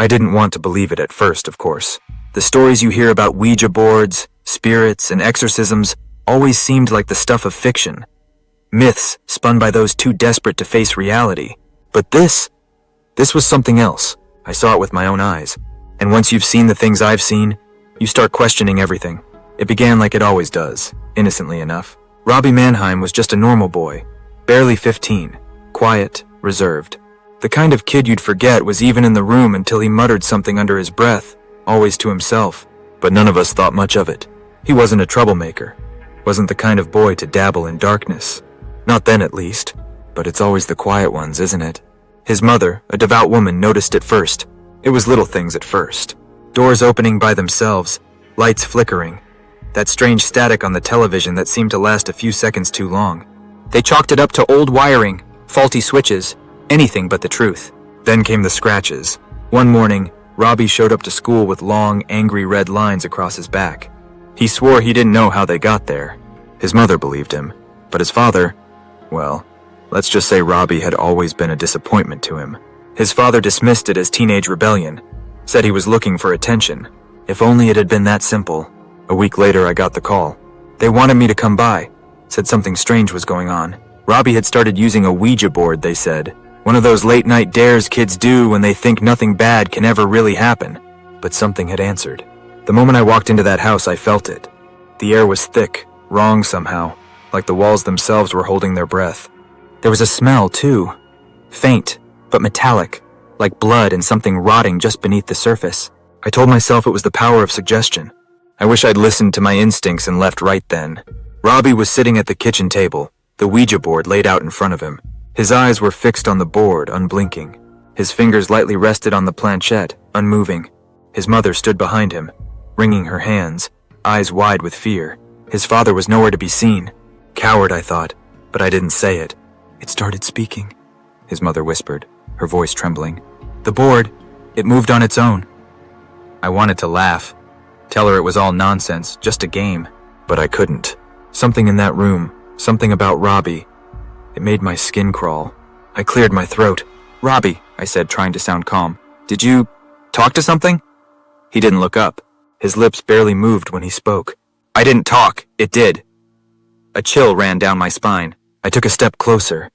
I didn't want to believe it at first, of course. The stories you hear about Ouija boards, spirits, and exorcisms always seemed like the stuff of fiction. Myths spun by those too desperate to face reality. But this was something else. I saw it with my own eyes. And once you've seen the things I've seen, you start questioning everything. It began like it always does, innocently enough. Robbie Mannheim was just a normal boy, barely 15, quiet, reserved. The kind of kid you'd forget was even in the room until he muttered something under his breath, always to himself. But none of us thought much of it. He wasn't a troublemaker. Wasn't the kind of boy to dabble in darkness. Not then, at least. But it's always the quiet ones, isn't it? His mother, a devout woman, noticed it first. It was little things at first. Doors opening by themselves, lights flickering, that strange static on the television that seemed to last a few seconds too long. They chalked it up to old wiring, faulty switches, anything but the truth. Then came the scratches. One morning, Robbie showed up to school with long, angry red lines across his back. He swore he didn't know how they got there. His mother believed him, but his father, well, let's just say Robbie had always been a disappointment to him. His father dismissed it as teenage rebellion, said he was looking for attention. If only it had been that simple. A week later, I got the call. They wanted me to come by, said something strange was going on. Robbie had started using a Ouija board, they said. One of those late-night dares kids do when they think nothing bad can ever really happen. But something had answered. The moment I walked into that house, I felt it. The air was thick, wrong somehow, like the walls themselves were holding their breath. There was a smell, too. Faint, but metallic, like blood and something rotting just beneath the surface. I told myself it was the power of suggestion. I wish I'd listened to my instincts and left right then. Robbie was sitting at the kitchen table, the Ouija board laid out in front of him. His eyes were fixed on the board, unblinking. His fingers lightly rested on the planchette, unmoving. His mother stood behind him, wringing her hands, eyes wide with fear. His father was nowhere to be seen. Coward, I thought, but I didn't say it. It started speaking, his mother whispered, her voice trembling. The board, it moved on its own. I wanted to laugh, tell her it was all nonsense, just a game, but I couldn't. Something in that room, something about Robbie, it made my skin crawl. I cleared my throat. Robbie, I said, trying to sound calm. Did you talk to something? He didn't look up. His lips barely moved when he spoke. I didn't talk. It did. A chill ran down my spine. I took a step closer,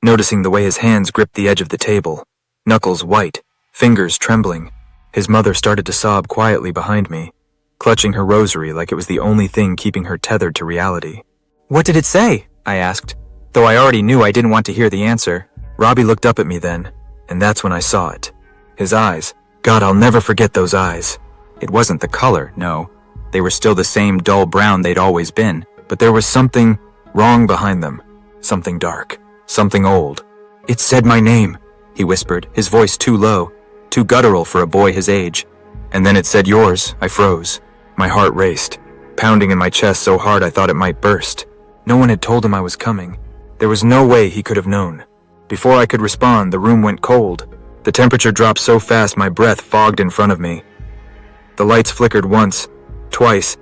noticing the way his hands gripped the edge of the table. Knuckles white, fingers trembling. His mother started to sob quietly behind me, clutching her rosary like it was the only thing keeping her tethered to reality. What did it say? I asked. Though I already knew I didn't want to hear the answer. Robbie looked up at me then, and that's when I saw it. His eyes. God, I'll never forget those eyes. It wasn't the color, no. They were still the same dull brown they'd always been, but there was something wrong behind them. Something dark. Something old. It said my name, he whispered, his voice too low, too guttural for a boy his age. And then it said yours. I froze. My heart raced, pounding in my chest so hard I thought it might burst. No one had told him I was coming. There was no way he could have known. Before I could respond, the room went cold. The temperature dropped so fast my breath fogged in front of me. The lights flickered once, twice,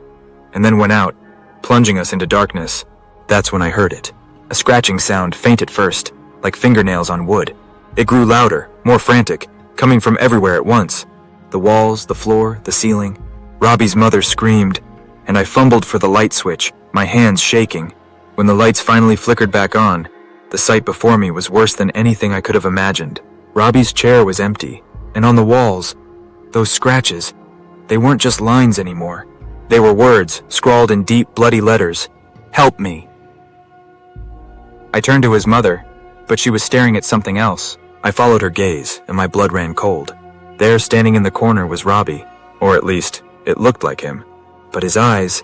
and then went out, plunging us into darkness. That's when I heard it. A scratching sound, faint at first, like fingernails on wood. It grew louder, more frantic, coming from everywhere at once. The walls, the floor, the ceiling. Robbie's mother screamed, and I fumbled for the light switch, my hands shaking. When the lights finally flickered back on, the sight before me was worse than anything I could have imagined. Robbie's chair was empty, and on the walls, those scratches, they weren't just lines anymore. They were words, scrawled in deep, bloody letters. Help me. I turned to his mother, but she was staring at something else. I followed her gaze, and my blood ran cold. There, standing in the corner, was Robbie, or at least, it looked like him. But his eyes,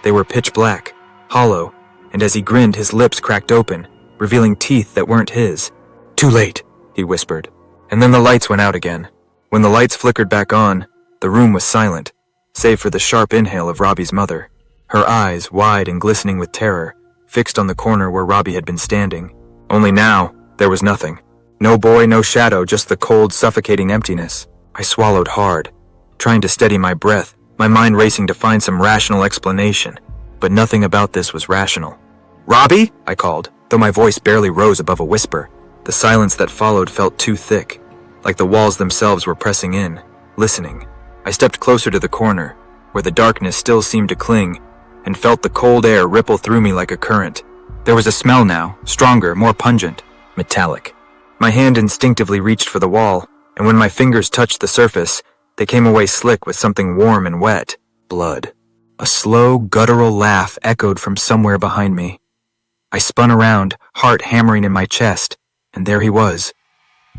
they were pitch black, hollow, and as he grinned, his lips cracked open, revealing teeth that weren't his. Too late, he whispered. And then the lights went out again. When the lights flickered back on, the room was silent, save for the sharp inhale of Robbie's mother. Her eyes, wide and glistening with terror, fixed on the corner where Robbie had been standing. Only now, there was nothing. No boy, no shadow, just the cold, suffocating emptiness. I swallowed hard, trying to steady my breath, my mind racing to find some rational explanation. But nothing about this was rational. Robbie? I called, though my voice barely rose above a whisper. The silence that followed felt too thick, like the walls themselves were pressing in. listening. I stepped closer to the corner, where the darkness still seemed to cling, and felt the cold air ripple through me like a current. There was a smell now, stronger, more pungent, metallic. My hand instinctively reached for the wall, and when my fingers touched the surface, they came away slick with something warm and wet. Blood. A slow, guttural laugh echoed from somewhere behind me. I spun around, heart hammering in my chest, and there he was.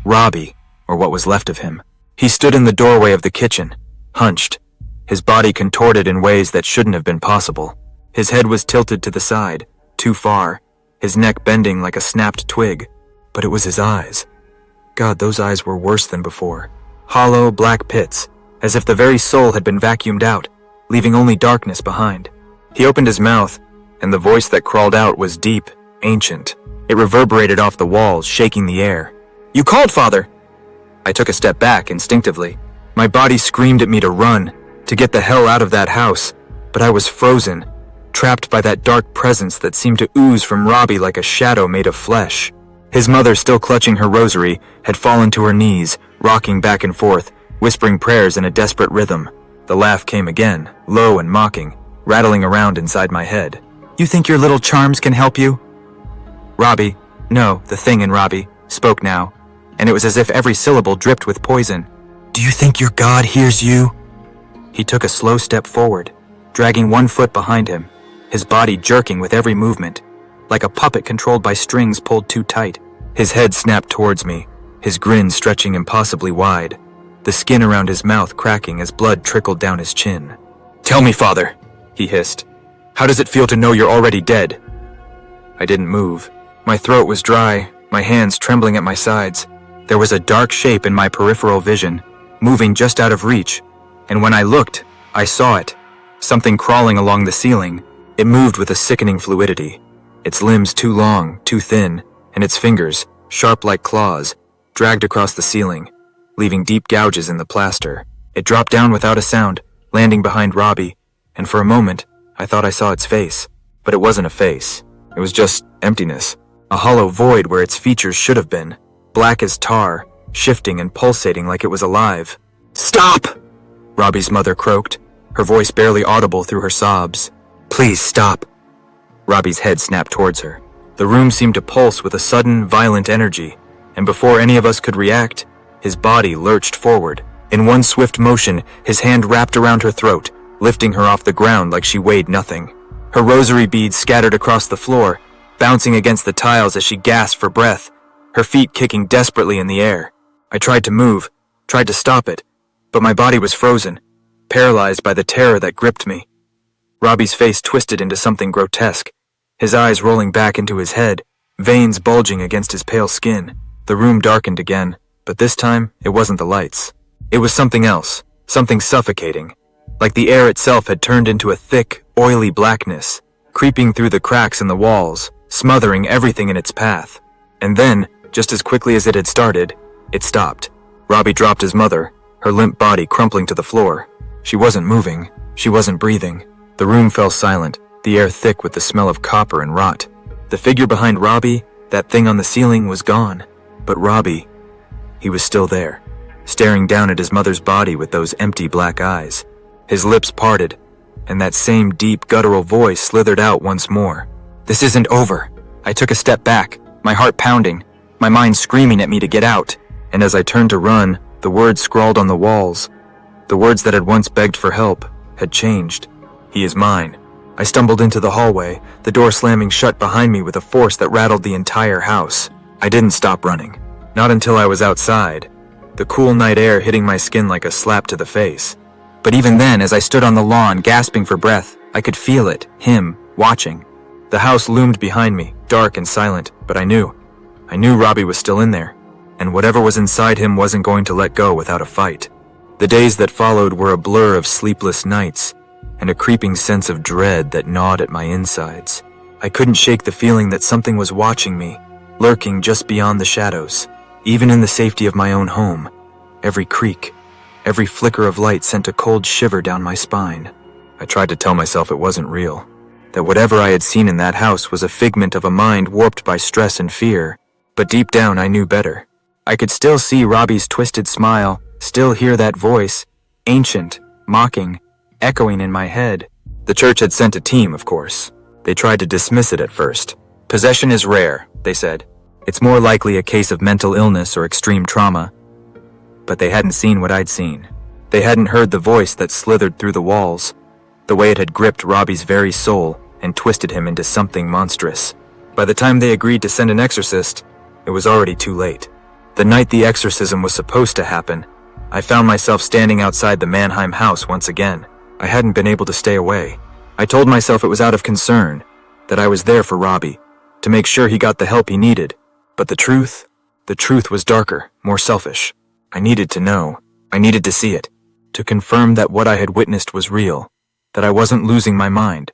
Robbie, or what was left of him. He stood in the doorway of the kitchen, hunched, his body contorted in ways that shouldn't have been possible. His head was tilted to the side, too far, his neck bending like a snapped twig. But it was his eyes. God, those eyes were worse than before. Hollow, black pits, as if the very soul had been vacuumed out, leaving only darkness behind. He opened his mouth, and the voice that crawled out was deep, ancient. It reverberated off the walls, shaking the air. "You called, Father!" I took a step back instinctively. My body screamed at me to run, to get the hell out of that house, but I was frozen, trapped by that dark presence that seemed to ooze from Robbie like a shadow made of flesh. His mother, still clutching her rosary, had fallen to her knees, rocking back and forth, whispering prayers in a desperate rhythm. The laugh came again, low and mocking, rattling around inside my head. "You think your little charms can help you?" Robbie, no, the thing in Robbie, spoke now, and it was as if every syllable dripped with poison. "Do you think your God hears you?" He took a slow step forward, dragging one foot behind him, his body jerking with every movement, like a puppet controlled by strings pulled too tight. His head snapped towards me, his grin stretching impossibly wide, the skin around his mouth cracking as blood trickled down his chin. "Tell me, Father," he hissed. "How does it feel to know you're already dead?" I didn't move. My throat was dry, my hands trembling at my sides. There was a dark shape in my peripheral vision, moving just out of reach, and when I looked, I saw it. Something crawling along the ceiling. It moved with a sickening fluidity. Its limbs too long, too thin, and its fingers, sharp like claws, dragged across the ceiling, leaving deep gouges in the plaster. It dropped down without a sound, landing behind Robbie, and for a moment, I thought I saw its face. But it wasn't a face. It was just emptiness. A hollow void where its features should have been. Black as tar, shifting and pulsating like it was alive. "Stop!" Robbie's mother croaked, her voice barely audible through her sobs. "Please stop." Robbie's head snapped towards her. The room seemed to pulse with a sudden, violent energy, and before any of us could react, his body lurched forward. In one swift motion, his hand wrapped around her throat, lifting her off the ground like she weighed nothing. Her rosary beads scattered across the floor, bouncing against the tiles as she gasped for breath, her feet kicking desperately in the air. I tried to move, tried to stop it, but my body was frozen, paralyzed by the terror that gripped me. Robbie's face twisted into something grotesque, his eyes rolling back into his head, veins bulging against his pale skin. The room darkened again, but this time it wasn't the lights. It was something else, something suffocating, like the air itself had turned into a thick, oily blackness, creeping through the cracks in the walls, smothering everything in its path. And then, just as quickly as it had started, it stopped. Robbie dropped his mother, her limp body crumpling to the floor. She wasn't moving, she wasn't breathing. The room fell silent, the air thick with the smell of copper and rot. The figure behind Robbie, that thing on the ceiling, was gone. But Robbie, he was still there, staring down at his mother's body with those empty black eyes. His lips parted, and that same deep guttural voice slithered out once more. "This isn't over." I took a step back, my heart pounding, my mind screaming at me to get out. And as I turned to run, the words scrawled on the walls, the words that had once begged for help, had changed. "He is mine." I stumbled into the hallway, the door slamming shut behind me with a force that rattled the entire house. I didn't stop running. Not until I was outside, the cool night air hitting my skin like a slap to the face. But even then, as I stood on the lawn, gasping for breath, I could feel it, him, watching. The house loomed behind me, dark and silent, but I knew Robbie was still in there, and whatever was inside him wasn't going to let go without a fight. The days that followed were a blur of sleepless nights, and a creeping sense of dread that gnawed at my insides. I couldn't shake the feeling that something was watching me, lurking just beyond the shadows. Even in the safety of my own home, every creak, every flicker of light sent a cold shiver down my spine. I tried to tell myself it wasn't real, that whatever I had seen in that house was a figment of a mind warped by stress and fear, but deep down I knew better. I could still see Robbie's twisted smile, still hear that voice, ancient, mocking, echoing in my head. The church had sent a team, of course. They tried to dismiss it at first. Possession is rare, they said. It's more likely a case of mental illness or extreme trauma. But they hadn't seen what I'd seen. They hadn't heard the voice that slithered through the walls, the way it had gripped Robbie's very soul and twisted him into something monstrous. By the time they agreed to send an exorcist, it was already too late. The night the exorcism was supposed to happen, I found myself standing outside the Mannheim house once again. I hadn't been able to stay away. I told myself it was out of concern, that I was there for Robbie, to make sure he got the help he needed. But the truth was darker, more selfish. I needed to know. I needed to see it, to confirm that what I had witnessed was real, that I wasn't losing my mind.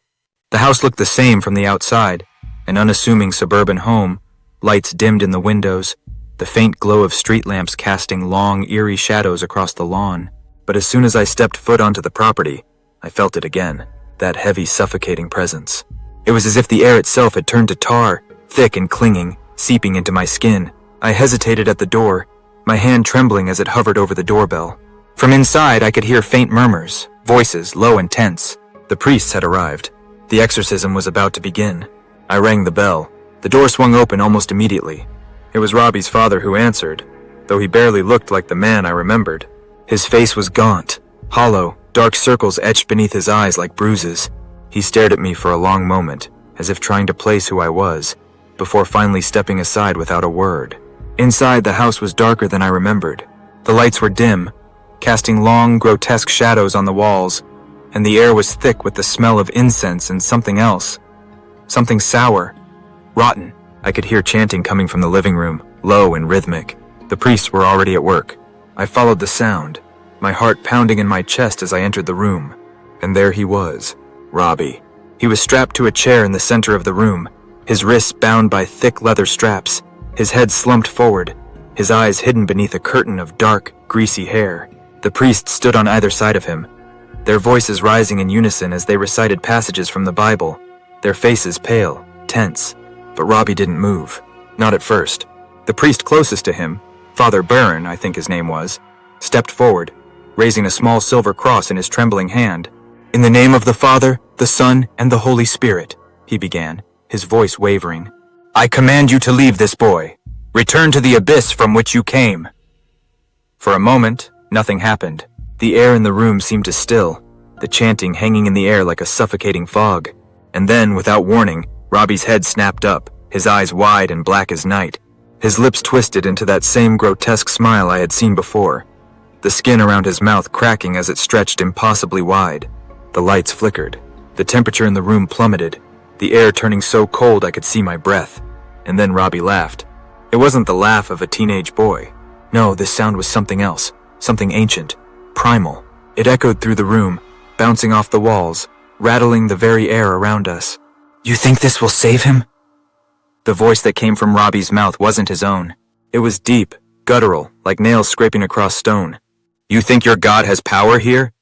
The house looked the same from the outside, an unassuming suburban home, lights dimmed in the windows, the faint glow of street lamps casting long, eerie shadows across the lawn. But as soon as I stepped foot onto the property, I felt it again, that heavy, suffocating presence. It was as if the air itself had turned to tar, thick and clinging, seeping into my skin. I hesitated at the door, my hand trembling as it hovered over the doorbell. From inside, I could hear faint murmurs, voices low and tense. The priests had arrived. The exorcism was about to begin. I rang the bell. The door swung open almost immediately. It was Robbie's father who answered, though he barely looked like the man I remembered. His face was gaunt, hollow, dark circles etched beneath his eyes like bruises. He stared at me for a long moment, as if trying to place who I was, before finally stepping aside without a word. Inside, the house was darker than I remembered. The lights were dim, casting long, grotesque shadows on the walls, and the air was thick with the smell of incense and something else. Something sour, rotten. I could hear chanting coming from the living room, low and rhythmic. The priests were already at work. I followed the sound, my heart pounding in my chest as I entered the room. And there he was, Robbie. He was strapped to a chair in the center of the room, his wrists bound by thick leather straps, his head slumped forward, his eyes hidden beneath a curtain of dark, greasy hair. The priests stood on either side of him, their voices rising in unison as they recited passages from the Bible, their faces pale, tense. But Robbie didn't move. Not at first. The priest closest to him, Father Byrne, I think his name was, stepped forward, raising a small silver cross in his trembling hand. "In the name of the Father, the Son, and the Holy Spirit," he began, his voice wavering. "I command you to leave this boy. Return to the abyss from which you came." For a moment, nothing happened. The air in the room seemed to still, the chanting hanging in the air like a suffocating fog. And then, without warning, Robbie's head snapped up, his eyes wide and black as night. His lips twisted into that same grotesque smile I had seen before, the skin around his mouth cracking as it stretched impossibly wide. The lights flickered. The temperature in the room plummeted, the air turning so cold I could see my breath. And then Robbie laughed. It wasn't the laugh of a teenage boy. No, this sound was something else, something ancient, primal. It echoed through the room, bouncing off the walls, rattling the very air around us. "You think this will save him?" The voice that came from Robbie's mouth wasn't his own. It was deep, guttural, like nails scraping across stone. "You think your God has power here?"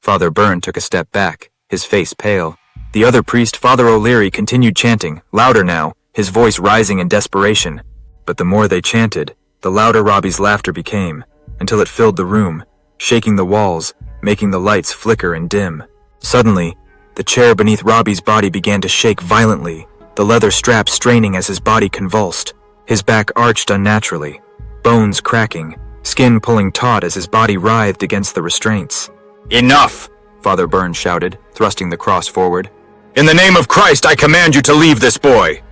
Father Byrne took a step back, his face pale. The other priest, Father O'Leary, continued chanting, louder now, his voice rising in desperation. But the more they chanted, the louder Robbie's laughter became, until it filled the room, shaking the walls, making the lights flicker and dim. Suddenly, the chair beneath Robbie's body began to shake violently, the leather strap straining as his body convulsed. His back arched unnaturally, bones cracking, skin pulling taut as his body writhed against the restraints. "Enough!" Father Byrne shouted, thrusting the cross forward. "In the name of Christ, I command you to leave this boy!"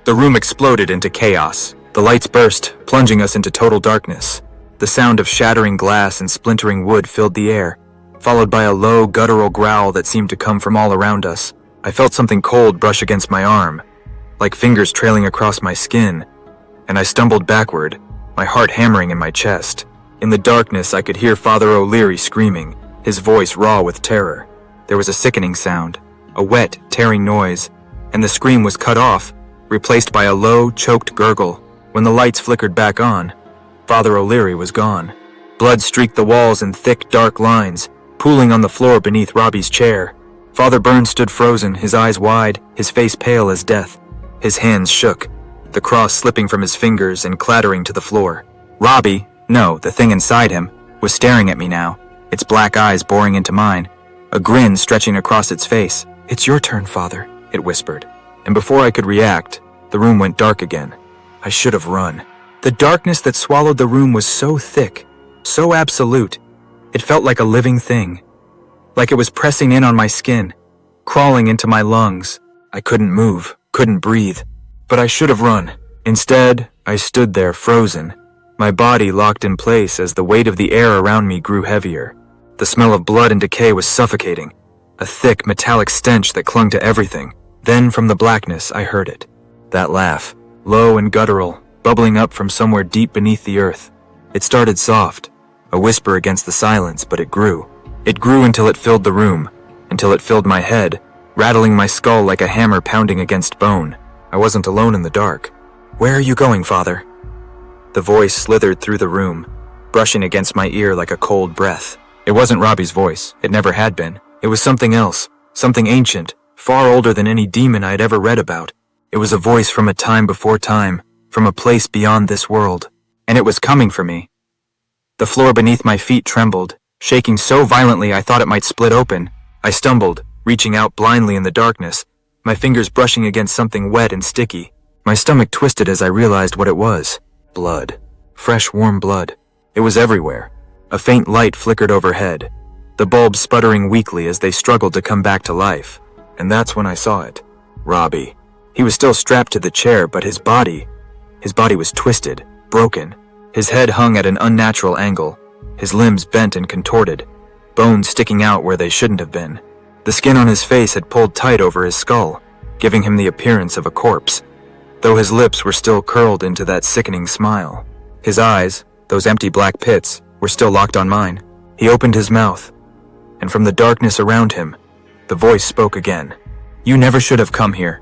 The room exploded into chaos. The lights burst, plunging us into total darkness. The sound of shattering glass and splintering wood filled the air, followed by a low, guttural growl that seemed to come from all around us. I felt something cold brush against my arm, like fingers trailing across my skin, and I stumbled backward, my heart hammering in my chest. In the darkness, I could hear Father O'Leary screaming, his voice raw with terror. There was a sickening sound, a wet, tearing noise, and the scream was cut off, replaced by a low, choked gurgle. When the lights flickered back on, Father O'Leary was gone. Blood streaked the walls in thick, dark lines, pooling on the floor beneath Robbie's chair. Father Byrne stood frozen, his eyes wide, his face pale as death. His hands shook, the cross slipping from his fingers and clattering to the floor. Robbie, no, the thing inside him, was staring at me now, its black eyes boring into mine, a grin stretching across its face. "It's your turn, Father," it whispered. And before I could react, the room went dark again. I should have run. The darkness that swallowed the room was so thick, so absolute. It felt like a living thing, like it was pressing in on my skin, crawling into my lungs. I couldn't move, couldn't breathe, but I should have run. Instead, I stood there frozen, my body locked in place as the weight of the air around me grew heavier. The smell of blood and decay was suffocating, a thick, metallic stench that clung to everything. Then from the blackness, I heard it. That laugh, low and guttural, bubbling up from somewhere deep beneath the earth. It started soft, a whisper against the silence, but it grew. It grew until it filled the room, until it filled my head, rattling my skull like a hammer pounding against bone. I wasn't alone in the dark. "Where are you going, Father?" The voice slithered through the room, brushing against my ear like a cold breath. It wasn't Robbie's voice. It never had been. It was something else, something ancient, far older than any demon I had ever read about. It was a voice from a time before time, from a place beyond this world. And it was coming for me. The floor beneath my feet trembled, shaking so violently I thought it might split open. I stumbled, reaching out blindly in the darkness, my fingers brushing against something wet and sticky. My stomach twisted as I realized what it was. Blood. Fresh, warm blood. It was everywhere. A faint light flickered overhead, the bulbs sputtering weakly as they struggled to come back to life. And that's when I saw it. Robbie. He was still strapped to the chair, but his body was twisted, broken. His head hung at an unnatural angle, his limbs bent and contorted, bones sticking out where they shouldn't have been. The skin on his face had pulled tight over his skull, giving him the appearance of a corpse, though his lips were still curled into that sickening smile. His eyes, those empty black pits, were still locked on mine. He opened his mouth, and from the darkness around him, the voice spoke again. "You never should have come here."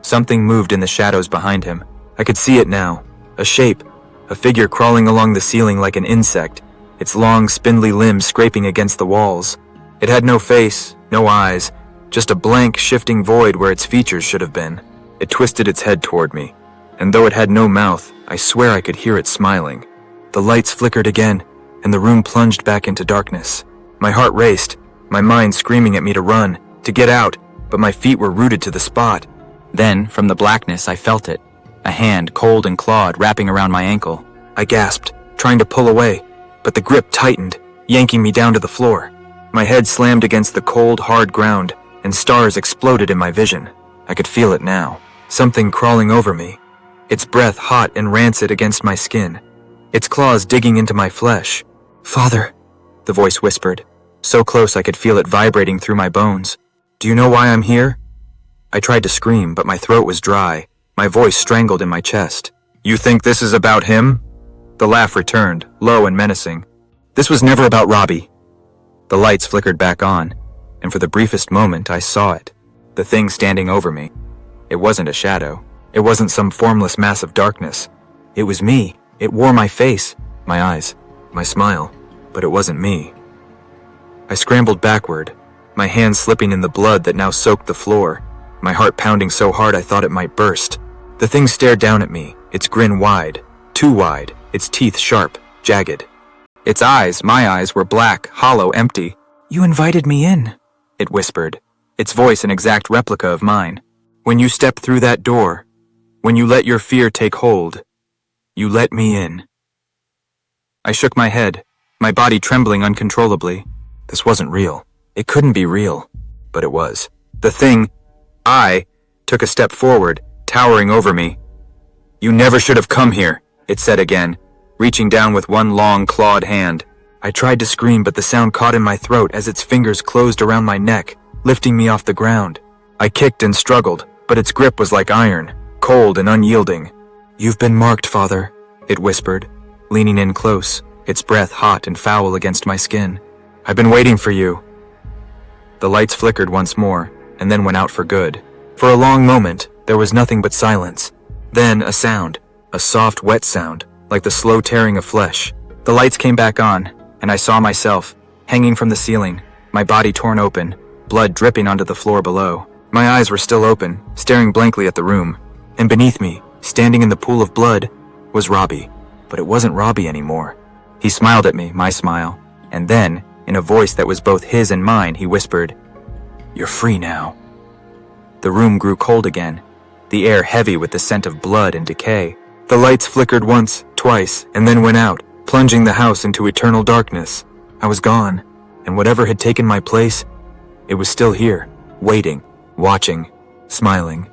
Something moved in the shadows behind him. I could see it now. A shape, a figure crawling along the ceiling like an insect, its long, spindly limbs scraping against the walls. It had no face, no eyes, just a blank, shifting void where its features should have been. It twisted its head toward me, and though it had no mouth, I swear I could hear it smiling. The lights flickered again, and the room plunged back into darkness. My heart raced, my mind screaming at me to run, to get out, but my feet were rooted to the spot. Then, from the blackness, I felt it, a hand, cold and clawed, wrapping around my ankle. I gasped, trying to pull away, but the grip tightened, yanking me down to the floor. My head slammed against the cold, hard ground, and stars exploded in my vision. I could feel it now, something crawling over me, its breath hot and rancid against my skin, its claws digging into my flesh. "Father," the voice whispered, so close I could feel it vibrating through my bones. "Do you know why I'm here?" I tried to scream, but my throat was dry, my voice strangled in my chest. "You think this is about him?" The laugh returned, low and menacing. "This was never about Robbie." The lights flickered back on, and for the briefest moment I saw it, the thing standing over me. It wasn't a shadow. It wasn't some formless mass of darkness. It was me. It wore my face, my eyes, my smile, but it wasn't me. I scrambled backward, my hands slipping in the blood that now soaked the floor, my heart pounding so hard I thought it might burst. The thing stared down at me, its grin wide, too wide, its teeth sharp, jagged. Its eyes, my eyes, were black, hollow, empty. "You invited me in," it whispered, its voice an exact replica of mine. "When you stepped through that door, when you let your fear take hold, you let me in." I shook my head, my body trembling uncontrollably. This wasn't real. It couldn't be real, but it was. The thing, I, took a step forward, towering over me. "You never should have come here," it said again, reaching down with one long, clawed hand. I tried to scream, but the sound caught in my throat as its fingers closed around my neck, lifting me off the ground. I kicked and struggled, but its grip was like iron, cold and unyielding. "You've been marked, Father," it whispered, leaning in close, its breath hot and foul against my skin. "I've been waiting for you." The lights flickered once more, and then went out for good. For a long moment, there was nothing but silence. Then a sound, a soft, wet sound, like the slow tearing of flesh. The lights came back on, and I saw myself, hanging from the ceiling, my body torn open, blood dripping onto the floor below. My eyes were still open, staring blankly at the room, and beneath me, standing in the pool of blood, was Robbie. But it wasn't Robbie anymore. He smiled at me, my smile, and then, in a voice that was both his and mine, he whispered, "You're free now." The room grew cold again, the air heavy with the scent of blood and decay. The lights flickered once, twice, and then went out, plunging the house into eternal darkness. I was gone, and whatever had taken my place, it was still here, waiting, watching, smiling.